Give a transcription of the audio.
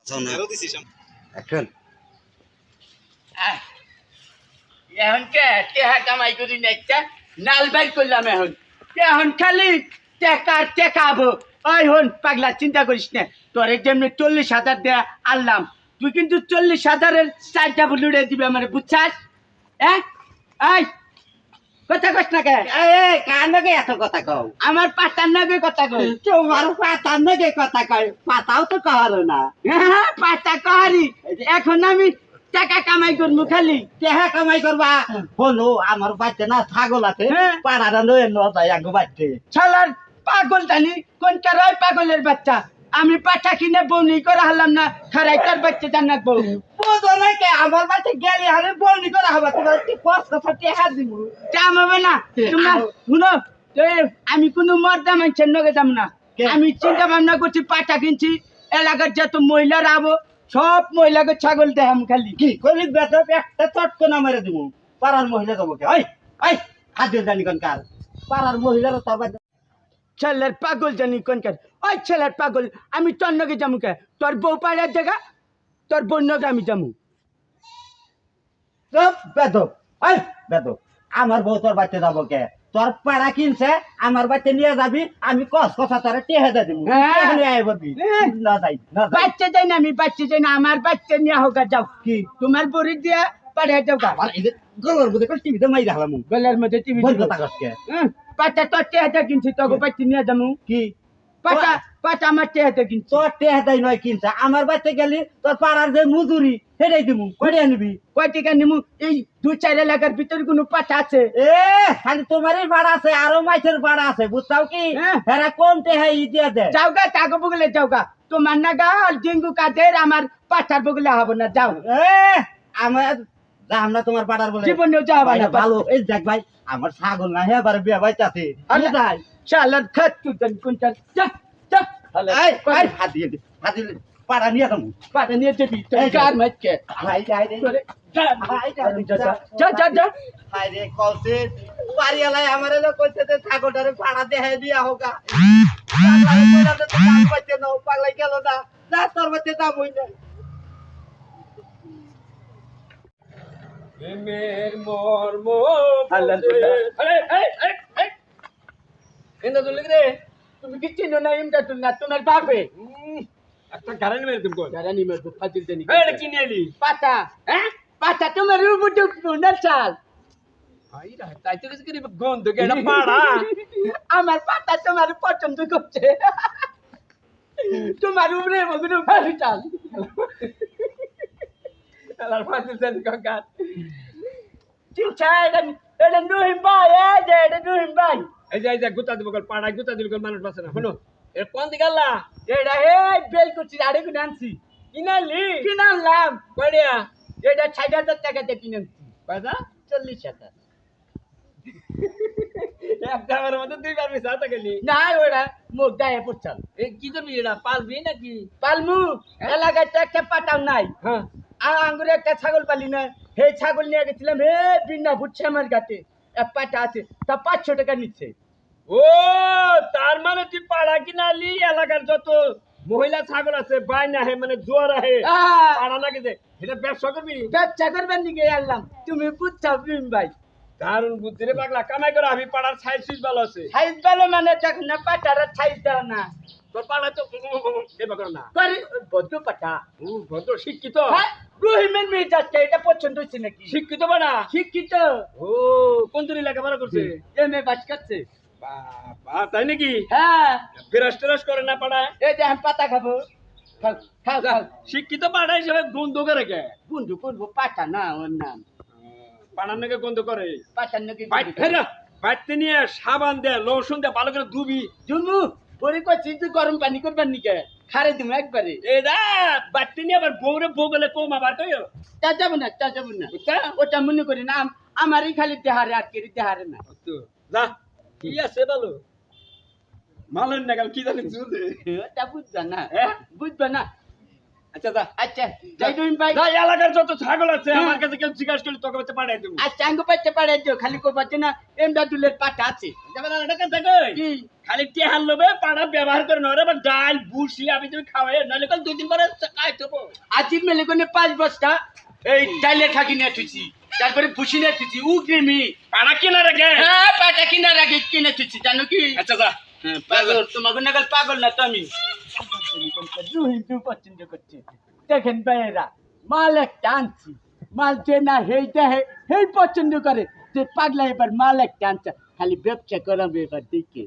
এখন এখন টেহা কামাই করি না একটা নাল বাইর করলাম এখন খালি টেকাবো ওই হন পাগলা চিন্তা করিস না তোর যেমনি 40,000 দেয়া আনলাম তুই কিন্তু 40,000-এর 4টা বুলুড়ে দিবে আমার বুঝছাস হ্যাঁ এই কথা কস না কে কার নাকি এত কথা কও আমার পাতার নাগে কথা কই তোমার পাতার নাকি কথা কয় পাতাও তো কহারো না হ্যাঁ পাতা কহারি এখন আমি টাকা কামাই করবো খালি কেহা কামাই করবা হলো আমার বাচ্চা না ছাগল আছে হ্যাঁ। পাড়াটা লয়ে ন যায় আগে বাচ্চে শালার পাগল জানি কোনকার ওই পাগলের বাচ্চা আমি পাঠা কিনে বউনি করে হারলাম না খারাই তার বাচ্চা জান্নাত বউ বুঝো নাকি আমার বাচ্চা গেলে আমি বলনি করা হবে তোমার কি কষ্ট সাথে হাত দিব কামাবে না তোমার শুনো আমি কোনো মর্দা মানুষের নগে যাম না কে? আমি চিন্তা ভাবনা করছি পাঠা কিনছি এলাকার যত মহিলারা আবো সব মহিলাকে ছাগল দেখাম খালি কি করি বেটা একটা চটকো না মেরে দিব পাড়ার মহিলা যাবো কে ওই ওই হাত দিয়ে জানি কোন কার পাড়ার মহিলারা তোর বাচ্চা ছেলের পাগল জানি কোনকার ওই ছেলের পাগল আমি তোর নগে যামু কে তোর বউ পাড়ার জায়গা তোর বোন নগে আমি যামু চুপ বেদব ওই বেদব আমার বউ তোর বাচ্চা যাবো কে তোর পাড়া কিনছে আমার বাচ্চা নিয়ে যাবি আমি কস কষা তোর টেহে দে দিব হ্যাঁ। এখানে আয় বলবি হ্যাঁ। না যাই না যাই বাচ্চা যাই না আমি বাচ্চা যাই না আমার বাচ্চা নিয়ে হোক যাও কি তোমার বড়ি দিয়া পাড়ায় যাও গা আর এই যে গলার মধ্যে টিভিতে মাইরা হলাম গলার মধ্যে টিভি বল কথা কসকে পাটা তোর টেহাটা কিনছি তোকে বাচ্চা নিয়ে যামু কি পাটা পাটা আমার টেহাটা কিনছি তোর টেহে দেয় নয় কিনছে আমার বাচ্চা গেলি তোর পাড়ার যে মজুরি সেটাই দিব কয়টা আনবি কয় টাকা নিমু এই 2-4 এলাকার ভিতরে কোনো পাটা আছে এ খালি তোমারই ভাড়া আছে আরো মাইসের ভাড়া আছে বুঝছাও কি হ্যাঁ। এরা কম টেহে ই দিয়ে দে যাও গা তাকে বগলে যাও গা তোমার না গা ডেঙ্গু কাদের আমার পাটার বগলে হবো না যাও এ আমার আমরা তোমার পাড়ার বলে জীবনেও যাওয়া ভাই না ভালো এই দেখ ভাই আমার ছাগল না হ্যাঁ বারে বিয়া বাইতাছে আরে যাই শালার খাত তুই কোনটা যা যা এই এই হাত দিয়ে দে হাত দিয়ে দে, পাড়া নিয়ে যাবো পাটা নিয়ে যাবি তুই এই যে। কার মাইকে হাই হাই রে তোরে যা হাই যা যা যা হাই রে কলছে বাড়িওয়ালায় আমার এলো কইতে যে ছাগলটারে ভাড়া দেখাই দিয়া হোকা পাগলাই কইরা তো কাজ করতে না পাগলাই গেল না যা তোর মধ্যে যাবই না প্রেমের মর্ম আল্লাহ বুঝে। আরে এই এই এই এন্দ তো লিখ রে তুমি কি চিনো না ইমটা তুমি না তোমার বাপে একটা গাড়ি মেরে তুমি কই যারা নিমে তো ফাজিল দেনি এই এটা কি নিলি পাটা হ্যাঁ পাটা তোমার উপর না চাল আই রা তাই তো কিছু করি গন্ধ কে এটা পাড়া আমার পাটা তোমার পছন্দ করছে তোমার উপরে মগুলো ভালো চাল আলার ফাজিল দেন কাকা চিন্তা এটা নুহিম ভাই এটা নুহিম ভাই এই যে গুতা দিব কল পাড়া গুতা দিল কল মানুষ বাসে না শুনো এ কোন দিকে আল্লাহ এটা হে বেল করছি আরে কোন আনছি কিনালি কিনে আনলাম কইয়া এটা 60,000 টাকা দিয়ে কিনে আনছি পয়সা 40,000 একটা আমার মধ্যে দুই বার মিশা তো গেলি না ওরা মুখ দায়ে পড়ছাল এই কি করবি এটা পালবি নাকি পালমু এলাকায় তো একটা পাটাও নাই হ্যাঁ আঙ্গুরে একটা ছাগল পালি না হে ছাগল নিয়ে গেছিলাম হে বিনা ফুটছে আমার গাতে এক পাটা আছে তা 500 টাকা নিচ্ছে ও তার মানে তুই পাড়া কিনালি এলাকার যত মহিলা ছাগল আছে বাই না হে মানে জোয়ার আহে পাড়া নাকি যে এটা ব্যবসা করবি ব্যবসা করবেন দিকে আনলাম তুমি বুঝছাও বিম ভাই দারুন বুদ্ধি রে পাগলা কামাই করে আমি পাড়ার সাইজ সুইজ ভালো আছে সাইজ ভালো মানে দেখ না পাটার সাইজ দাও না তোর পাড়া তো দেবা কর না করি বদ্ধ পাটা ও ভদ্র শিক্ষিত হ্যাঁ রহিমের মেয়ে যাচ্ছে এটা পছন্দ হচ্ছে নাকি শিক্ষিত বানা শিক্ষিত ও কোন তুই লেখাপড়া করছে এম এ বাস করছে বাবা তাই নাকি হ্যাঁ বিরাস টিরাস করে না পাড়ায় এই যে আমি পাতা খাবো খাও খাও খাও শিক্ষিত পাড়া হিসেবে গন্ধ করে কে বন্ধু করবো পাটা না ওর নাম পাড়ার নাকি গন্ধ করে পাটার নাকি বাইতে নিয়ে সাবান দে লসুন দে ভালো করে ধুবি জুমু পরে করছি তুই গরম পানি করবার নিকে খারে দিমু একবারে এটা বাইতে নিয়ে আবার বউরে বগলে কম আবার কইও তা যাবো না তা যাবো না ওটা মনে করি না আমারই খালি দেহারে আর কেরি দেহারে না তো যা কি আছে বলো মালন না কাল কি জানি চুদে ওটা বুঝবা না হ্যাঁ বুঝবা না আচ্ছা আচ্ছা যা আচ্ছা যাই তুমি ভাই যা এলাকার যত ছাগল আছে হ্যাঁ। আমার কাছে কেউ জিজ্ঞাসা করলে তোকে বলতে পাঠাই দেবো আচ্ছা আঙ্গু পাইতে পারে দিও খালি কই পাচ্ছে না এমদাদুলের পাটা আছে কি খালি টেহার লোভে পাড়া ব্যবহার করে নরে বা ডাল বুসি আমি তুমি খাওয়াই নাহলে কাল 2 দিন পরে খাই দেবো আজিব মেলে কোনে 5 বস্তা এই ডাইলের খাকি নিয়ে তুইছি তারপরে ভুসি নিয়ে তুইছি উগ্রিমি পাড়া কিনা রেখে হ্যাঁ পাটা কিনা রাখি কিনে তুইছি জানো কি আচ্ছা যা হ্যাঁ পাগল তোমাকে নাগাল পাগল না তো আমি হিন্দু পছন্দ করছে দেখেন ভাইয়েরা মাল একটা আনছি মাল যে না হেইটা হেই পছন্দ করে যে পাগলা এবার মাল একটা আনছে খালি ব্যবসা করাবে এবার দেখে